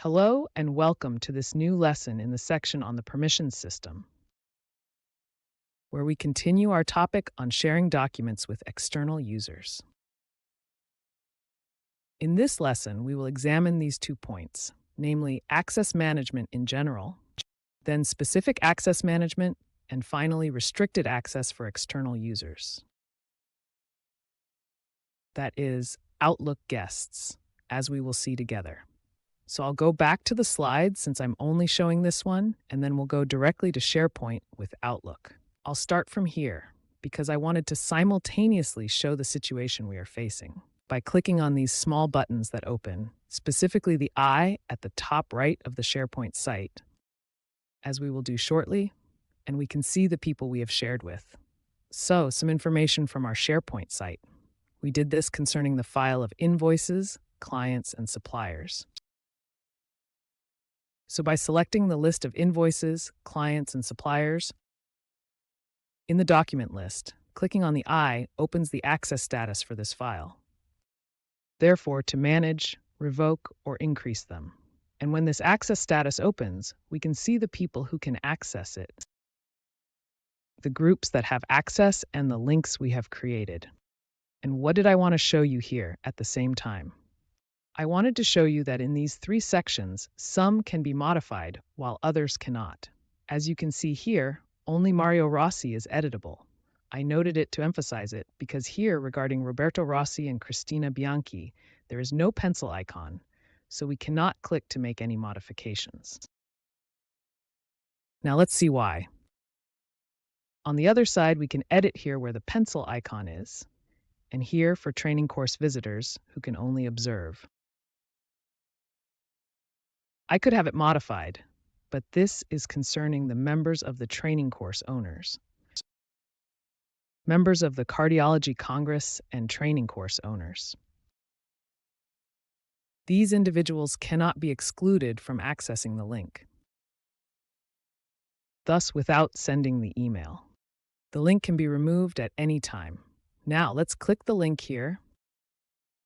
Hello and welcome to this new lesson in the section on the permissions system, where we continue our topic on sharing documents with external users. In this lesson, we will examine these 2 points, namely access management in general, then specific access management, and finally restricted access for external users. That is, Outlook guests, as we will see together. So I'll go back to the slides since I'm only showing this one, and then we'll go directly to SharePoint with Outlook. I'll start from here because I wanted to simultaneously show the situation we are facing by clicking on these small buttons that open, specifically the eye at the top right of the SharePoint site, as we will do shortly, and we can see the people we have shared with. So, some information from our SharePoint site. We did this concerning the file of invoices, clients, and suppliers. So by selecting the list of invoices, clients, and suppliers, in the document list, clicking on the eye opens the access status for this file. Therefore, to manage, revoke, or increase them. And when this access status opens, we can see the people who can access it, the groups that have access, and the links we have created. And what did I want to show you here at the same time? I wanted to show you that in these 3 sections, some can be modified while others cannot. As you can see here, only Mario Rossi is editable. I noted it to emphasize it because here, regarding Roberto Rossi and Cristina Bianchi, there is no pencil icon, so we cannot click to make any modifications. Now let's see why. On the other side, we can edit here where the pencil icon is, and here for training course visitors who can only observe. I could have it modified, but this is concerning the members of the training course owners, members of the Cardiology Congress and training course owners. These individuals cannot be excluded from accessing the link, thus without sending the email. The link can be removed at any time. Now let's click the link here,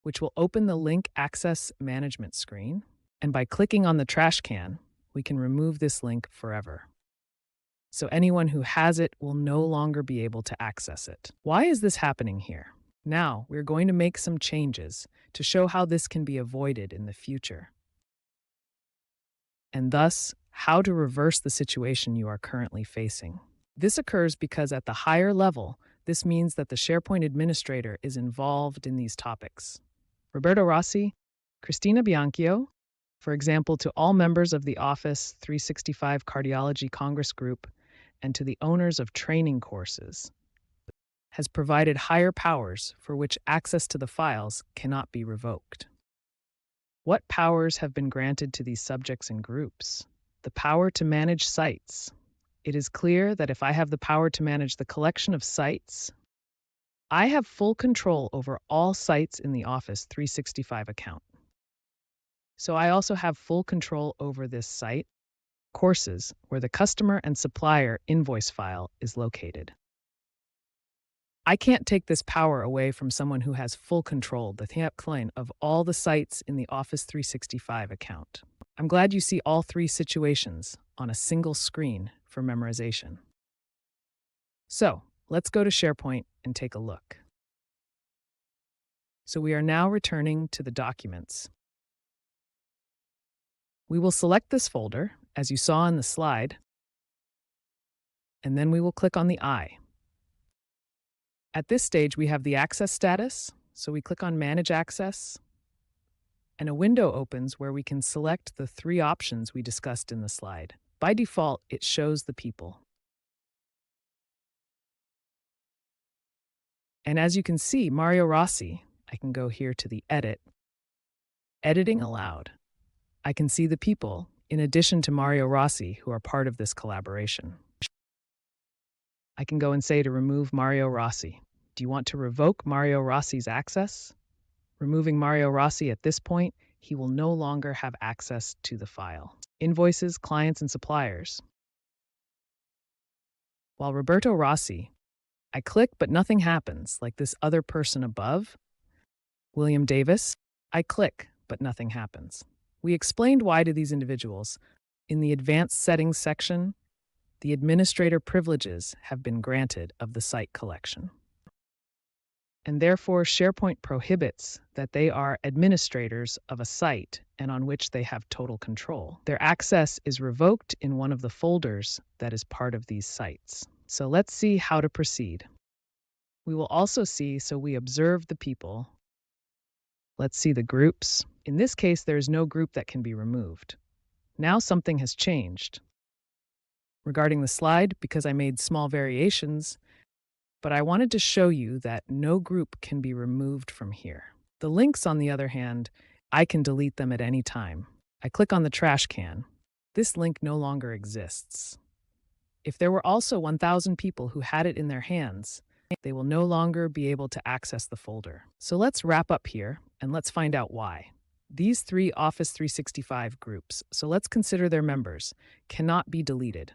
which will open the link access management screen. And by clicking on the trash can, we can remove this link forever. So anyone who has it will no longer be able to access it. Why is this happening here? Now, we're going to make some changes to show how this can be avoided in the future, and thus, how to reverse the situation you are currently facing. This occurs because at the higher level, this means that the SharePoint administrator is involved in these topics. Roberto Rossi, Cristina Bianchi, for example, to all members of the Office 365 Cardiology Congress Group and to the owners of training courses, has provided higher powers for which access to the files cannot be revoked. What powers have been granted to these subjects and groups? The power to manage sites. It is clear that if I have the power to manage the collection of sites, I have full control over all sites in the Office 365 account. So I also have full control over this site, courses, where the customer and supplier invoice file is located. I can't take this power away from someone who has full control of all the sites in the Office 365 account. I'm glad you see all 3 situations on a single screen for memorization. So let's go to SharePoint and take a look. So we are now returning to the documents. We will select this folder, as you saw in the slide, and then we will click on the eye. At this stage, we have the access status, so we click on Manage Access, and a window opens where we can select the 3 options we discussed in the slide. By default, it shows the people. And as you can see, Mario Rossi, I can go here to the Edit, Editing Allowed. I can see the people, in addition to Mario Rossi, who are part of this collaboration. I can go and say to remove Mario Rossi. Do you want to revoke Mario Rossi's access? Removing Mario Rossi at this point, he will no longer have access to the file. Invoices, clients, and suppliers. While Roberto Rossi, I click but nothing happens, like this other person above. William Davis, I click but nothing happens. We explained why to these individuals. In the Advanced Settings section, the administrator privileges have been granted of the site collection. And therefore, SharePoint prohibits that they are administrators of a site and on which they have total control. Their access is revoked in one of the folders that is part of these sites. So let's see how to proceed. We will also see, so we observe the people. Let's see the groups. In this case, there is no group that can be removed. Now something has changed. Regarding the slide, because I made small variations, but I wanted to show you that no group can be removed from here. The links, on the other hand, I can delete them at any time. I click on the trash can. This link no longer exists. If there were also 1,000 people who had it in their hands, they will no longer be able to access the folder. So let's wrap up here and let's find out why. These 3 Office 365 groups, so let's consider their members, cannot be deleted.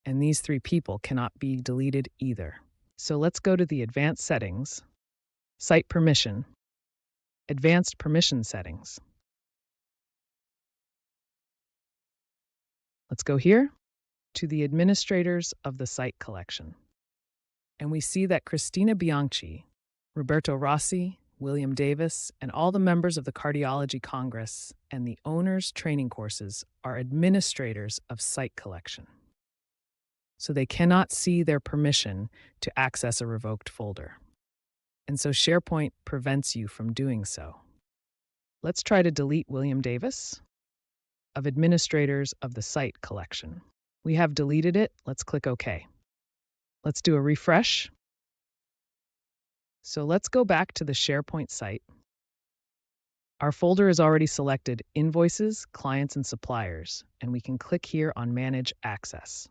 And these 3 people cannot be deleted either. So let's go to the Advanced Settings, Site Permission, Advanced Permission Settings. Let's go here to the administrators of the site collection. And we see that Cristina Bianchi, Roberto Rossi, William Davis, and all the members of the Cardiology Congress and the owners' training courses are administrators of site collection. So they cannot see their permission to access a revoked folder. And so SharePoint prevents you from doing so. Let's try to delete William Davis of administrators of the site collection. We have deleted it. Let's click OK. Let's do a refresh. So let's go back to the SharePoint site. Our folder is already selected Invoices, Clients, and Suppliers, and we can click here on Manage Access.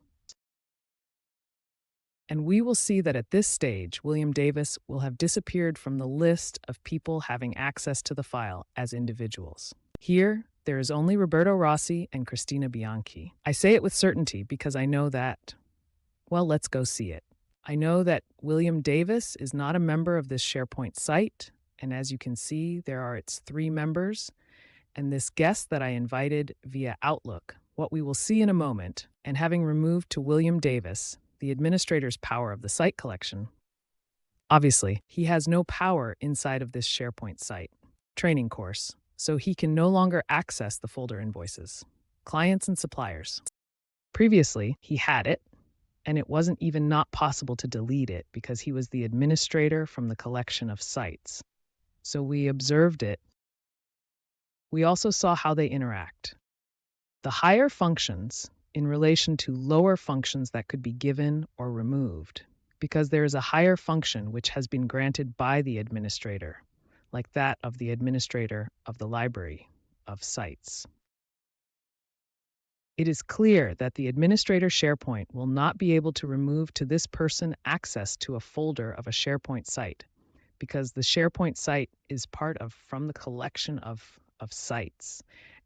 And we will see that at this stage, William Davis will have disappeared from the list of people having access to the file as individuals. Here, there is only Roberto Rossi and Cristina Bianchi. I say it with certainty because I know that, well, let's go see it. I know that William Davis is not a member of this SharePoint site, and as you can see, there are its 3 members, and this guest that I invited via Outlook, what we will see in a moment, and having removed to William Davis the administrator's power of the site collection, obviously, he has no power inside of this SharePoint site training course, so he can no longer access the folder Invoices, Clients, and Suppliers. Previously, he had it, and it wasn't even not possible to delete it because he was the administrator from the collection of sites. So we observed it. We also saw how they interact. The higher functions in relation to lower functions that could be given or removed, because there is a higher function which has been granted by the administrator, like that of the administrator of the library of sites. It is clear that the administrator SharePoint will not be able to remove to this person access to a folder of a SharePoint site, because the SharePoint site is part of from the collection of sites.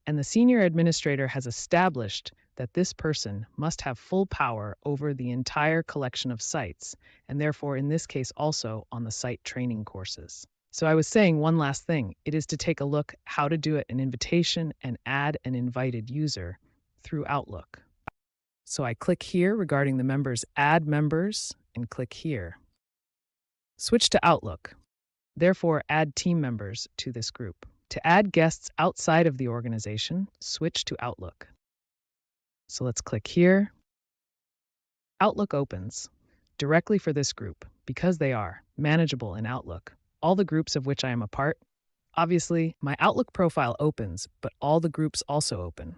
And the senior administrator has established that this person must have full power over the entire collection of sites, and therefore in this case also on the site training courses. So I was saying one last thing. It is to take a look how to do it an invitation and add an invited user through Outlook. So I click here regarding the members, add members, and click here. Switch to Outlook. Therefore, add team members to this group. To add guests outside of the organization, switch to Outlook. So let's click here. Outlook opens directly for this group because they are manageable in Outlook. All the groups of which I am a part. Obviously, my Outlook profile opens, but all the groups also open.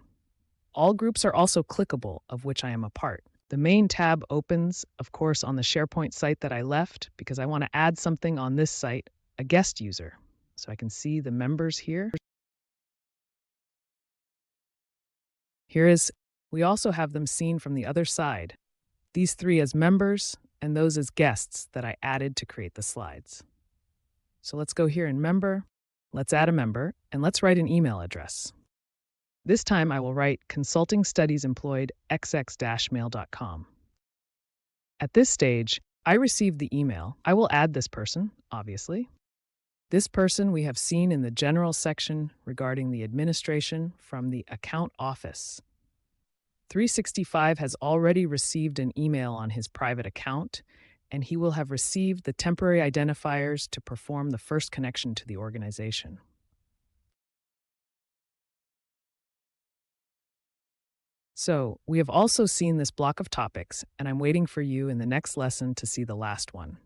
All groups are also clickable, of which I am a part. The main tab opens, of course, on the SharePoint site that I left because I want to add something on this site, a guest user. So I can see the members here. We also have them seen from the other side. These 3 as members and those as guests that I added to create the slides. So let's go here in member. Let's add a member and let's write an email address. This time I will write consulting studies employed xx-mail.com. At this stage, I received the email. I will add this person, obviously. This person we have seen in the general section regarding the administration from the account office. 365 has already received an email on his private account, and he will have received the temporary identifiers to perform the first connection to the organization. So, we have also seen this block of topics, and I'm waiting for you in the next lesson to see the last one.